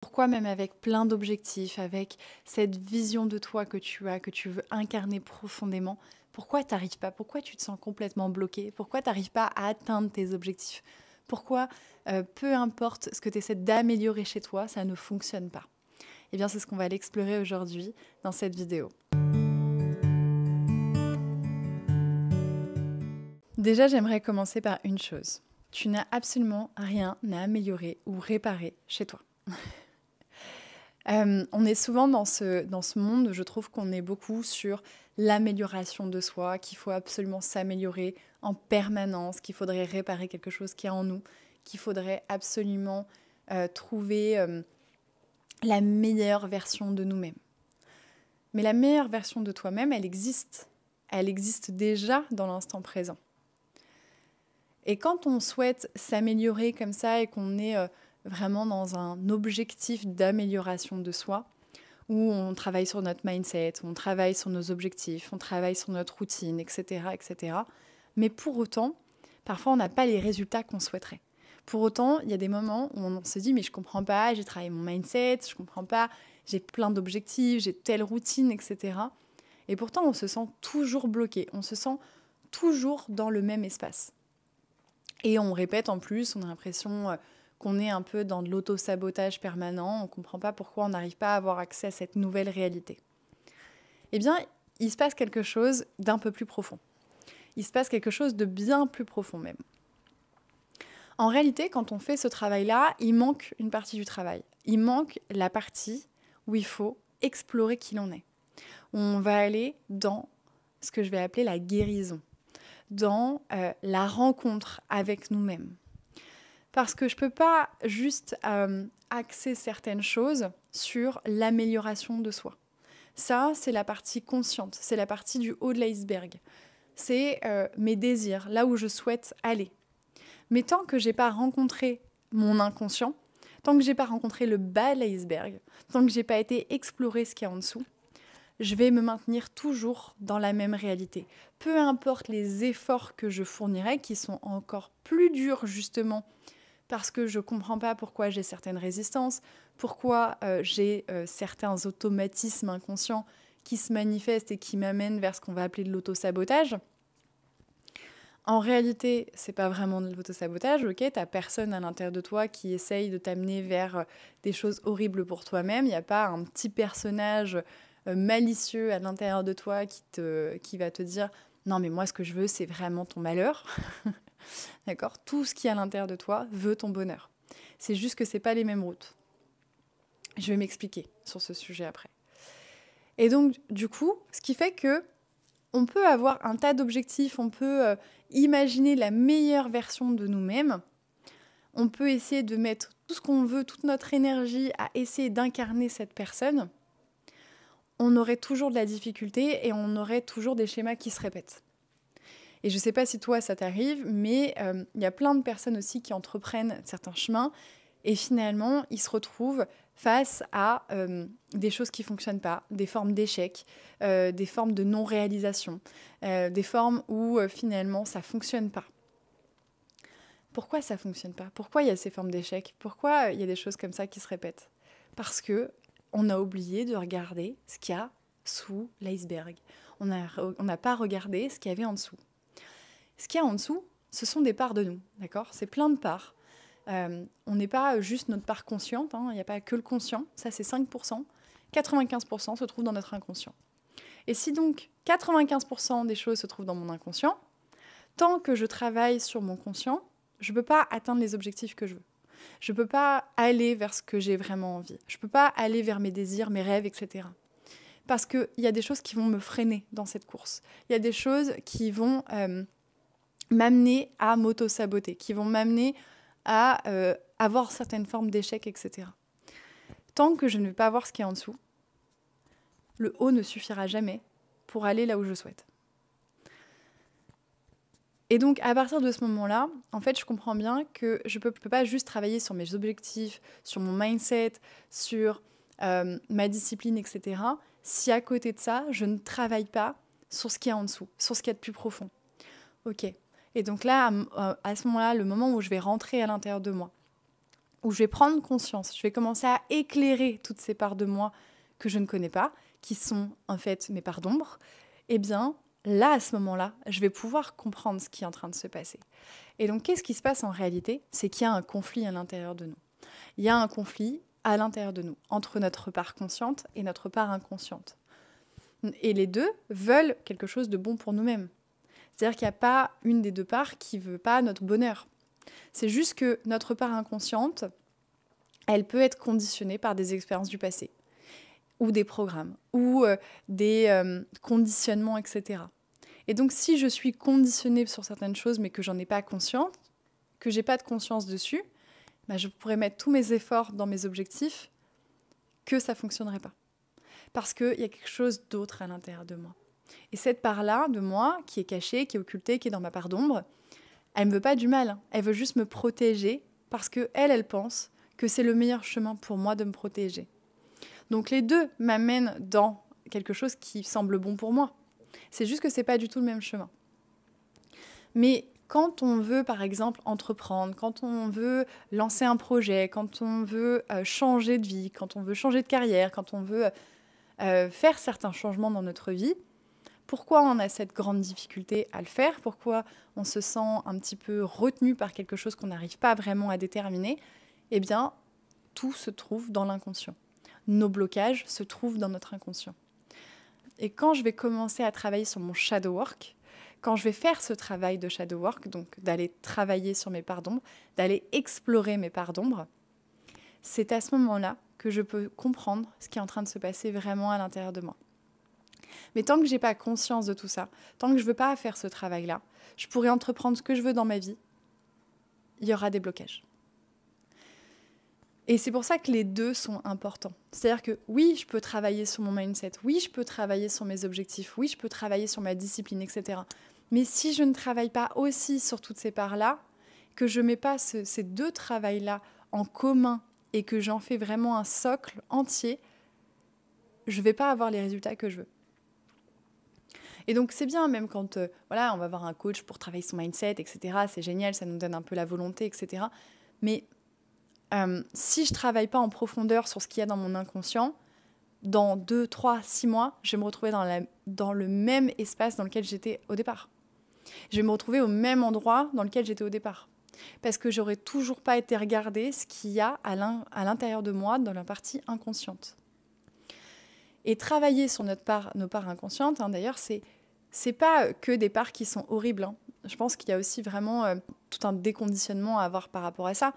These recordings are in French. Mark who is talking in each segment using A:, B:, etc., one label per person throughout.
A: Pourquoi même avec plein d'objectifs, avec cette vision de toi que tu as, que tu veux incarner profondément, pourquoi tu n'arrives pas? Pourquoi tu te sens complètement bloqué? Pourquoi tu n'arrives pas à atteindre tes objectifs? Pourquoi, peu importe ce que tu essaies d'améliorer chez toi, ça ne fonctionne pas? Eh bien, c'est ce qu'on va aller explorer aujourd'hui dans cette vidéo. Déjà, j'aimerais commencer par une chose. Tu n'as absolument rien à améliorer ou réparer chez toi. On est souvent dans ce monde, je trouve qu'on est beaucoup sur l'amélioration de soi, qu'il faut absolument s'améliorer en permanence, qu'il faudrait réparer quelque chose qui est en nous, qu'il faudrait absolument trouver la meilleure version de nous-mêmes. Mais la meilleure version de toi-même, elle existe. Elle existe déjà dans l'instant présent. Et quand on souhaite s'améliorer comme ça et qu'on est vraiment dans un objectif d'amélioration de soi, où on travaille sur notre mindset, où on travaille sur nos objectifs, on travaille sur notre routine, etc., etc. Mais pour autant, parfois on n'a pas les résultats qu'on souhaiterait. Pour autant, il y a des moments où on se dit « mais je comprends pas, j'ai travaillé mon mindset, je comprends pas, j'ai plein d'objectifs, j'ai telle routine, etc. » Et pourtant, on se sent toujours bloqué, on se sent toujours dans le même espace. Et on répète en plus, on a l'impression qu'on est un peu dans de l'auto-sabotage permanent, on ne comprend pas pourquoi on n'arrive pas à avoir accès à cette nouvelle réalité. Eh bien, il se passe quelque chose d'un peu plus profond. Il se passe quelque chose de bien plus profond même. En réalité, quand on fait ce travail-là, il manque une partie du travail. Il manque la partie où il faut explorer qui l'on est. On va aller dans ce que je vais appeler la guérison, dans la rencontre avec nous-mêmes. Parce que je ne peux pas juste axer certaines choses sur l'amélioration de soi. Ça, c'est la partie consciente, c'est la partie du haut de l'iceberg. C'est mes désirs, là où je souhaite aller. Mais tant que je n'ai pas rencontré mon inconscient, tant que je n'ai pas rencontré le bas de l'iceberg, tant que je n'ai pas été explorer ce qu'il y a en dessous, je vais me maintenir toujours dans la même réalité. Peu importe les efforts que je fournirai, qui sont encore plus durs justement, parce que je ne comprends pas pourquoi j'ai certaines résistances, pourquoi j'ai certains automatismes inconscients qui se manifestent et qui m'amènent vers ce qu'on va appeler de l'autosabotage. En réalité, c'est pas vraiment de l'autosabotage, ok? T'as personne à l'intérieur de toi qui essaye de t'amener vers des choses horribles pour toi-même. Il n'y a pas un petit personnage malicieux à l'intérieur de toi qui va te dire « Non, mais moi, ce que je veux, c'est vraiment ton malheur. » D'accord? Tout ce qui est à l'intérieur de toi veut ton bonheur. C'est juste que c'est pas les mêmes routes. Je vais m'expliquer sur ce sujet après. Et donc, du coup, ce qui fait que on peut avoir un tas d'objectifs, on peut imaginer la meilleure version de nous-mêmes, on peut essayer de mettre tout ce qu'on veut, toute notre énergie à essayer d'incarner cette personne, on aurait toujours de la difficulté et on aurait toujours des schémas qui se répètent. Et je ne sais pas si toi ça t'arrive, mais y a plein de personnes aussi qui entreprennent certains chemins et finalement ils se retrouvent face à des choses qui ne fonctionnent pas, des formes d'échec, des formes de non-réalisation, des formes où finalement ça ne fonctionne pas. Pourquoi ça ne fonctionne pas? Pourquoi il y a ces formes d'échec? Pourquoi il y a des choses comme ça qui se répètent? Parce qu'on a oublié de regarder ce qu'il y a sous l'iceberg. On n'a pas regardé ce qu'il y avait en dessous. Ce qu'il y a en dessous, ce sont des parts de nous, d'accord? C'est plein de parts. On n'est pas juste notre part consciente, il n'y a pas que le conscient, ça c'est 5%, 95% se trouve dans notre inconscient. Et si donc 95% des choses se trouvent dans mon inconscient, tant que je travaille sur mon conscient, je ne peux pas atteindre les objectifs que je veux. Je ne peux pas aller vers ce que j'ai vraiment envie. Je ne peux pas aller vers mes désirs, mes rêves, etc. Parce qu'il y a des choses qui vont me freiner dans cette course. Il y a des choses qui vont m'amener à m'auto-saboter, qui vont m'amener à avoir certaines formes d'échec, etc. Tant que je ne vais pas voir ce qu'il y a en dessous, le haut ne suffira jamais pour aller là où je souhaite. Et donc, à partir de ce moment-là, en fait, je comprends bien que je peux pas juste travailler sur mes objectifs, sur mon mindset, sur ma discipline, etc., si à côté de ça, je ne travaille pas sur ce qu'il y a en dessous, sur ce qu'il y a de plus profond. Ok. Et donc là, à ce moment-là, le moment où je vais rentrer à l'intérieur de moi, où je vais prendre conscience, je vais commencer à éclairer toutes ces parts de moi que je ne connais pas, qui sont en fait mes parts d'ombre, eh bien là, à ce moment-là, je vais pouvoir comprendre ce qui est en train de se passer. Et donc, qu'est-ce qui se passe en réalité? C'est qu'il y a un conflit à l'intérieur de nous. Il y a un conflit à l'intérieur de nous, entre notre part consciente et notre part inconsciente. Et les deux veulent quelque chose de bon pour nous-mêmes. C'est-à-dire qu'il n'y a pas une des deux parts qui ne veut pas notre bonheur. C'est juste que notre part inconsciente, elle peut être conditionnée par des expériences du passé, ou des programmes, ou des conditionnements, etc. Et donc, si je suis conditionnée sur certaines choses, mais que j'en ai pas conscience, que j'ai pas de conscience dessus, bah, je pourrais mettre tous mes efforts dans mes objectifs, que ça fonctionnerait pas. Parce qu'il y a quelque chose d'autre à l'intérieur de moi. Et cette part-là de moi, qui est cachée, qui est occultée, qui est dans ma part d'ombre, elle ne me veut pas du mal. Elle veut juste me protéger parce qu'elle pense que c'est le meilleur chemin pour moi de me protéger. Donc les deux m'amènent dans quelque chose qui semble bon pour moi. C'est juste que ce n'est pas du tout le même chemin. Mais quand on veut, par exemple, entreprendre, quand on veut lancer un projet, quand on veut changer de vie, quand on veut changer de carrière, quand on veut faire certains changements dans notre vie, pourquoi on a cette grande difficulté à le faire? Pourquoi on se sent un petit peu retenu par quelque chose qu'on n'arrive pas vraiment à déterminer? Eh bien, tout se trouve dans l'inconscient. Nos blocages se trouvent dans notre inconscient. Et quand je vais commencer à travailler sur mon shadow work, quand je vais faire ce travail de shadow work, donc d'aller travailler sur mes parts d'ombre, d'aller explorer mes parts d'ombre, c'est à ce moment-là que je peux comprendre ce qui est en train de se passer vraiment à l'intérieur de moi. Mais tant que je n'ai pas conscience de tout ça, tant que je ne veux pas faire ce travail-là, je pourrais entreprendre ce que je veux dans ma vie, il y aura des blocages. Et c'est pour ça que les deux sont importants. C'est-à-dire que oui, je peux travailler sur mon mindset, oui, je peux travailler sur mes objectifs, oui, je peux travailler sur ma discipline, etc. Mais si je ne travaille pas aussi sur toutes ces parts-là, que je ne mets pas ces deux travails-là en commun et que j'en fais vraiment un socle entier, je ne vais pas avoir les résultats que je veux. Et donc c'est bien, même quand on va avoir un coach pour travailler son mindset, etc. C'est génial, ça nous donne un peu la volonté, etc. Mais si je ne travaille pas en profondeur sur ce qu'il y a dans mon inconscient, dans 2, 3, 6 mois, je vais me retrouver dans le même espace dans lequel j'étais au départ. Je vais me retrouver au même endroit dans lequel j'étais au départ. Parce que j'aurais toujours pas été regarder ce qu'il y a à l'intérieur de moi, dans la partie inconsciente. Et travailler sur nos parts inconscientes, d'ailleurs, c'est pas que des parts qui sont horribles. Je pense qu'il y a aussi vraiment tout un déconditionnement à avoir par rapport à ça.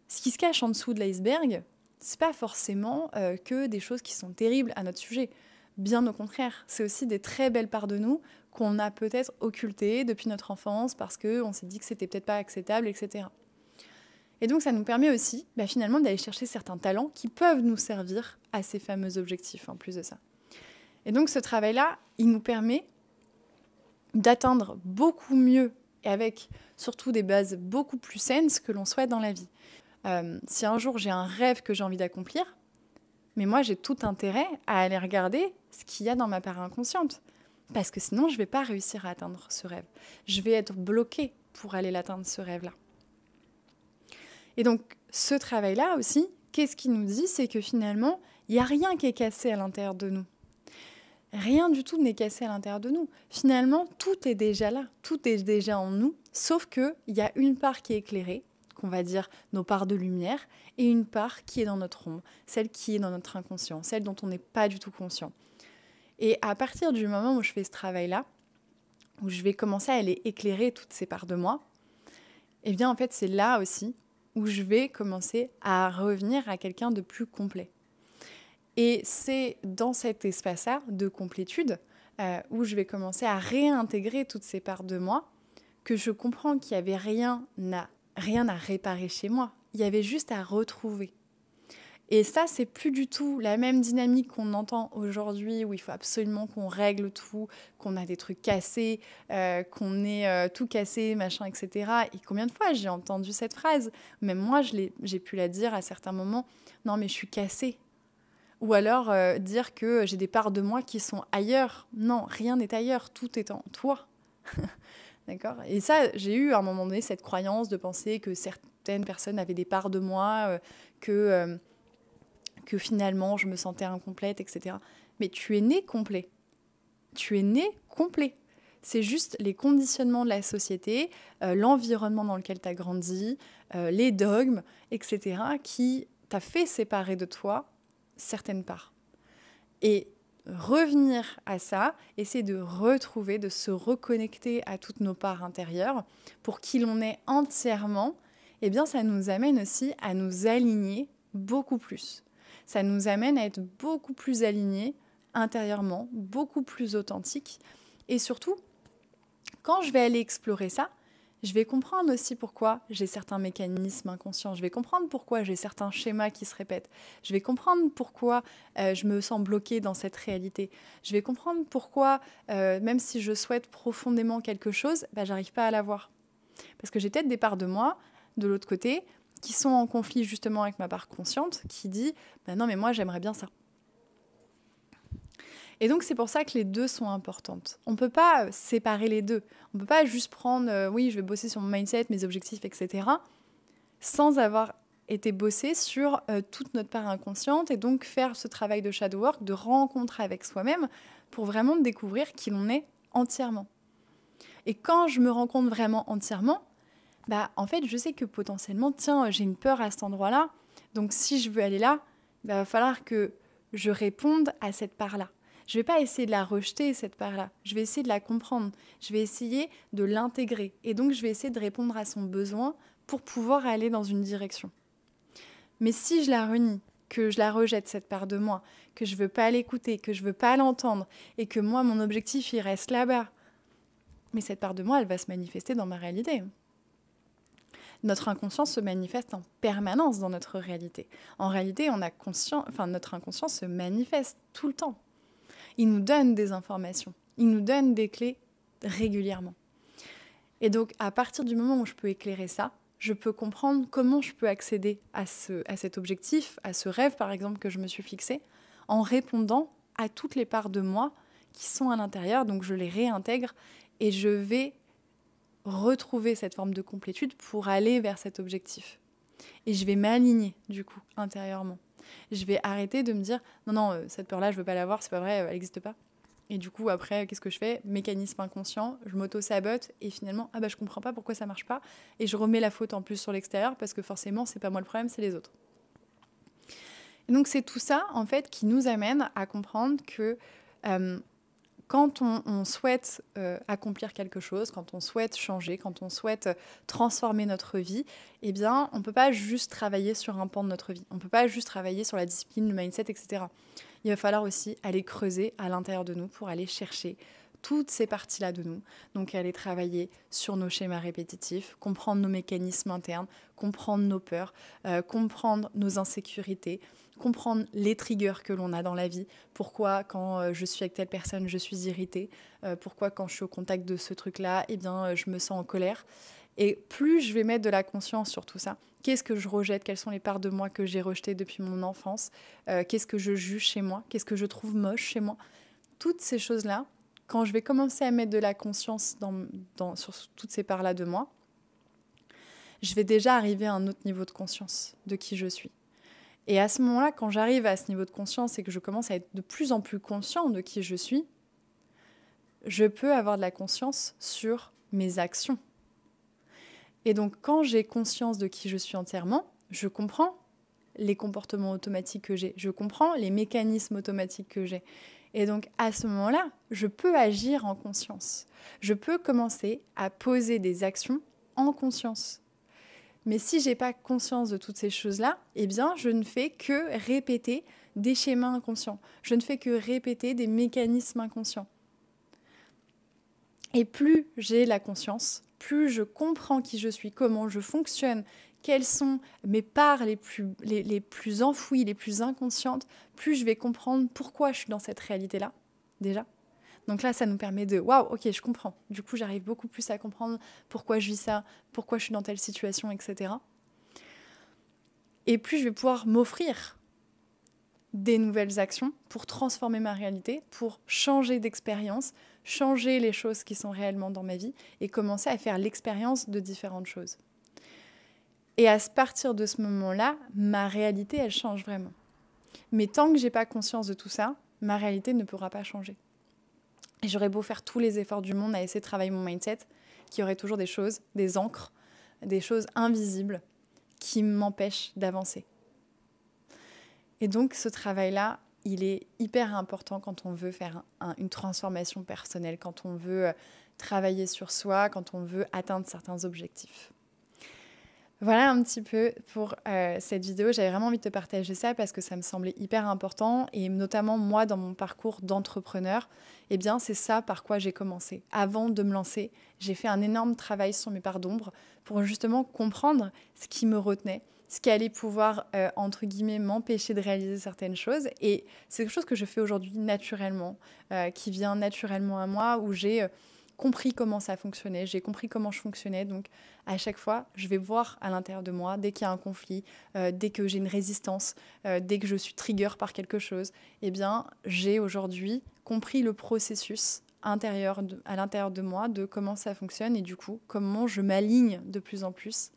A: Ce qui se cache en dessous de l'iceberg, c'est pas forcément que des choses qui sont terribles à notre sujet. Bien au contraire, c'est aussi des très belles parts de nous qu'on a peut-être occultées depuis notre enfance parce qu'on s'est dit que c'était peut-être pas acceptable, etc. Et donc ça nous permet aussi finalement d'aller chercher certains talents qui peuvent nous servir à ces fameux objectifs en plus de ça. Et donc ce travail-là, il nous permet d'atteindre beaucoup mieux et avec surtout des bases beaucoup plus saines ce que l'on souhaite dans la vie. Si un jour j'ai un rêve que j'ai envie d'accomplir, mais moi j'ai tout intérêt à aller regarder ce qu'il y a dans ma part inconsciente. Parce que sinon je ne vais pas réussir à atteindre ce rêve. Je vais être bloquée pour aller l'atteindre ce rêve-là. Et donc ce travail-là aussi, qu'est-ce qu'il nous dit? C'est que finalement, il n'y a rien qui est cassé à l'intérieur de nous. Rien du tout n'est cassé à l'intérieur de nous. Finalement, tout est déjà là, tout est déjà en nous, sauf qu'il y a une part qui est éclairée, qu'on va dire nos parts de lumière, et une part qui est dans notre ombre, celle qui est dans notre inconscient, celle dont on n'est pas du tout conscient. Et à partir du moment où je fais ce travail-là, où je vais commencer à aller éclairer toutes ces parts de moi, eh bien en fait c'est là aussi où je vais commencer à revenir à quelqu'un de plus complet. Et c'est dans cet espace-là de complétude où je vais commencer à réintégrer toutes ces parts de moi que je comprends qu'il n'y avait rien à réparer chez moi. Il y avait juste à retrouver. Et ça, c'est plus du tout la même dynamique qu'on entend aujourd'hui où il faut absolument qu'on règle tout, qu'on a des trucs cassés, qu'on ait tout cassé, machin, etc. Et combien de fois j'ai entendu cette phrase? Même moi, j'ai pu la dire à certains moments. Non, mais je suis cassée. Ou alors dire que j'ai des parts de moi qui sont ailleurs. Non, rien n'est ailleurs, tout est en toi. D'accord? Et ça, j'ai eu à un moment donné cette croyance de penser que certaines personnes avaient des parts de moi, que finalement je me sentais incomplète, etc. Mais tu es né complet. Tu es né complet. C'est juste les conditionnements de la société, l'environnement dans lequel tu as grandi, les dogmes, etc., qui t'a fait séparer de toi certaines parts. Et revenir à ça, essayer de retrouver, de se reconnecter à toutes nos parts intérieures pour qui l'on est entièrement, eh bien ça nous amène aussi à nous aligner beaucoup plus. Ça nous amène à être beaucoup plus alignés intérieurement, beaucoup plus authentiques. Et surtout, quand je vais aller explorer ça, je vais comprendre aussi pourquoi j'ai certains mécanismes inconscients. Je vais comprendre pourquoi j'ai certains schémas qui se répètent. Je vais comprendre pourquoi je me sens bloquée dans cette réalité. Je vais comprendre pourquoi, même si je souhaite profondément quelque chose, j'arrive pas à l'avoir. Parce que j'ai peut-être des parts de moi, de l'autre côté, qui sont en conflit justement avec ma part consciente, qui dit non mais moi j'aimerais bien ça. Et donc, c'est pour ça que les deux sont importantes. On ne peut pas séparer les deux. On ne peut pas juste prendre, oui, je vais bosser sur mon mindset, mes objectifs, etc., sans avoir été bossé sur toute notre part inconsciente et donc faire ce travail de shadow work, de rencontre avec soi-même pour vraiment découvrir qui l'on est entièrement. Et quand je me rencontre vraiment entièrement, en fait, je sais que potentiellement, tiens, j'ai une peur à cet endroit-là. Donc, si je veux aller là, il va falloir que je réponde à cette part-là. Je ne vais pas essayer de la rejeter, cette part-là. Je vais essayer de la comprendre. Je vais essayer de l'intégrer. Et donc, je vais essayer de répondre à son besoin pour pouvoir aller dans une direction. Mais si je la renie, que je la rejette, cette part de moi, que je ne veux pas l'écouter, que je ne veux pas l'entendre, et que moi, mon objectif, il reste là-bas, mais cette part de moi, elle va se manifester dans ma réalité. Notre inconscient se manifeste en permanence dans notre réalité. En réalité, notre inconscient se manifeste tout le temps. Il nous donne des informations, il nous donne des clés régulièrement. Et donc, à partir du moment où je peux éclairer ça, je peux comprendre comment je peux accéder à cet objectif, à ce rêve, par exemple, que je me suis fixé, en répondant à toutes les parts de moi qui sont à l'intérieur. Donc, je les réintègre et je vais retrouver cette forme de complétude pour aller vers cet objectif. Et je vais m'aligner, du coup, intérieurement. Je vais arrêter de me dire non, cette peur-là, je veux pas l'avoir, c'est pas vrai, elle n'existe pas. Et du coup, après, qu'est-ce que je fais? Mécanisme inconscient, je m'auto-sabote et finalement, je comprends pas pourquoi ça marche pas. Et je remets la faute en plus sur l'extérieur parce que forcément, c'est pas moi le problème, c'est les autres. Et donc, c'est tout ça, en fait, qui nous amène à comprendre que quand on souhaite accomplir quelque chose, quand on souhaite changer, quand on souhaite transformer notre vie, eh bien, on ne peut pas juste travailler sur un pan de notre vie. On ne peut pas juste travailler sur la discipline, le mindset, etc. Il va falloir aussi aller creuser à l'intérieur de nous pour aller chercher toutes ces parties-là de nous. Donc, aller travailler sur nos schémas répétitifs, comprendre nos mécanismes internes, comprendre nos peurs, comprendre nos insécurités, comprendre les triggers que l'on a dans la vie. Pourquoi, quand je suis avec telle personne, je suis irritée. Pourquoi, quand je suis au contact de ce truc-là, je me sens en colère. Et plus je vais mettre de la conscience sur tout ça, qu'est-ce que je rejette? Quelles sont les parts de moi que j'ai rejetées depuis mon enfance? Qu'est-ce que je juge chez moi? Qu'est-ce que je trouve moche chez moi? Toutes ces choses-là, quand je vais commencer à mettre de la conscience sur toutes ces parts-là de moi, je vais déjà arriver à un autre niveau de conscience de qui je suis. Et à ce moment-là, quand j'arrive à ce niveau de conscience et que je commence à être de plus en plus conscient de qui je suis, je peux avoir de la conscience sur mes actions. Et donc, quand j'ai conscience de qui je suis entièrement, je comprends les comportements automatiques que j'ai, je comprends les mécanismes automatiques que j'ai. Et donc, à ce moment-là, je peux agir en conscience. Je peux commencer à poser des actions en conscience. Mais si je n'ai pas conscience de toutes ces choses-là, eh bien, je ne fais que répéter des schémas inconscients. Je ne fais que répéter des mécanismes inconscients. Et plus j'ai la conscience, plus je comprends qui je suis, comment je fonctionne, quelles sont mes parts les plus enfouies, les plus inconscientes, plus je vais comprendre pourquoi je suis dans cette réalité-là, déjà. Donc là, ça nous permet de « waouh, ok, je comprends ». Du coup, j'arrive beaucoup plus à comprendre pourquoi je vis ça, pourquoi je suis dans telle situation, etc. Et plus je vais pouvoir m'offrir des nouvelles actions pour transformer ma réalité, pour changer d'expérience, changer les choses qui sont réellement dans ma vie et commencer à faire l'expérience de différentes choses. Et à partir de ce moment-là, ma réalité, elle change vraiment. Mais tant que j'ai pas conscience de tout ça, ma réalité ne pourra pas changer. Et j'aurais beau faire tous les efforts du monde à essayer de travailler mon mindset, qu'il y aurait toujours des choses, des ancres, des choses invisibles qui m'empêchent d'avancer. Et donc ce travail-là, il est hyper important quand on veut faire une transformation personnelle, quand on veut travailler sur soi, quand on veut atteindre certains objectifs. Voilà un petit peu pour cette vidéo. J'avais vraiment envie de te partager ça parce que ça me semblait hyper important et notamment moi dans mon parcours d'entrepreneur, eh bien c'est ça par quoi j'ai commencé. Avant de me lancer, j'ai fait un énorme travail sur mes parts d'ombre pour justement comprendre ce qui me retenait, ce qui allait pouvoir, entre guillemets, m'empêcher de réaliser certaines choses. Et c'est quelque chose que je fais aujourd'hui naturellement, qui vient naturellement à moi, où j'ai compris comment ça fonctionnait, j'ai compris comment je fonctionnais. Donc, à chaque fois, je vais voir à l'intérieur de moi, dès qu'il y a un conflit, dès que j'ai une résistance, dès que je suis trigger par quelque chose, eh bien, j'ai aujourd'hui compris le processus à l'intérieur de moi, de comment ça fonctionne et du coup, comment je m'aligne de plus en plus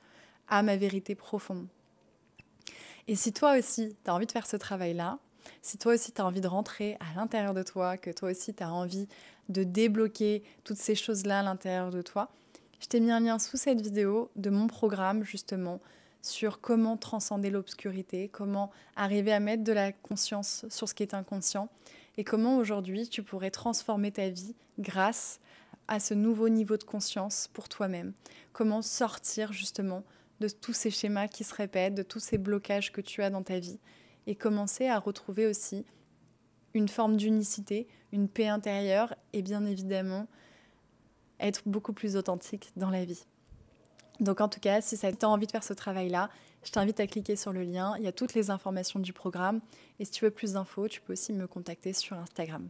A: à ma vérité profonde. Et si toi aussi, tu as envie de faire ce travail-là, si toi aussi, tu as envie de rentrer à l'intérieur de toi, que toi aussi, tu as envie de débloquer toutes ces choses-là à l'intérieur de toi, je t'ai mis un lien sous cette vidéo de mon programme, justement, sur comment transcender l'obscurité, comment arriver à mettre de la conscience sur ce qui est inconscient et comment aujourd'hui, tu pourrais transformer ta vie grâce à ce nouveau niveau de conscience pour toi-même. Comment sortir, justement, de tous ces schémas qui se répètent, de tous ces blocages que tu as dans ta vie et commencer à retrouver aussi une forme d'unicité, une paix intérieure et bien évidemment être beaucoup plus authentique dans la vie. Donc en tout cas, si tu as envie de faire ce travail-là, je t'invite à cliquer sur le lien. Il y a toutes les informations du programme et si tu veux plus d'infos, tu peux aussi me contacter sur Instagram.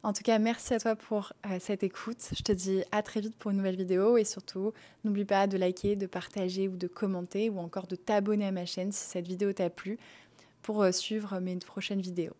A: En tout cas, merci à toi pour cette écoute. Je te dis à très vite pour une nouvelle vidéo et surtout, n'oublie pas de liker, de partager ou de commenter ou encore de t'abonner à ma chaîne si cette vidéo t'a plu pour suivre mes prochaines vidéos.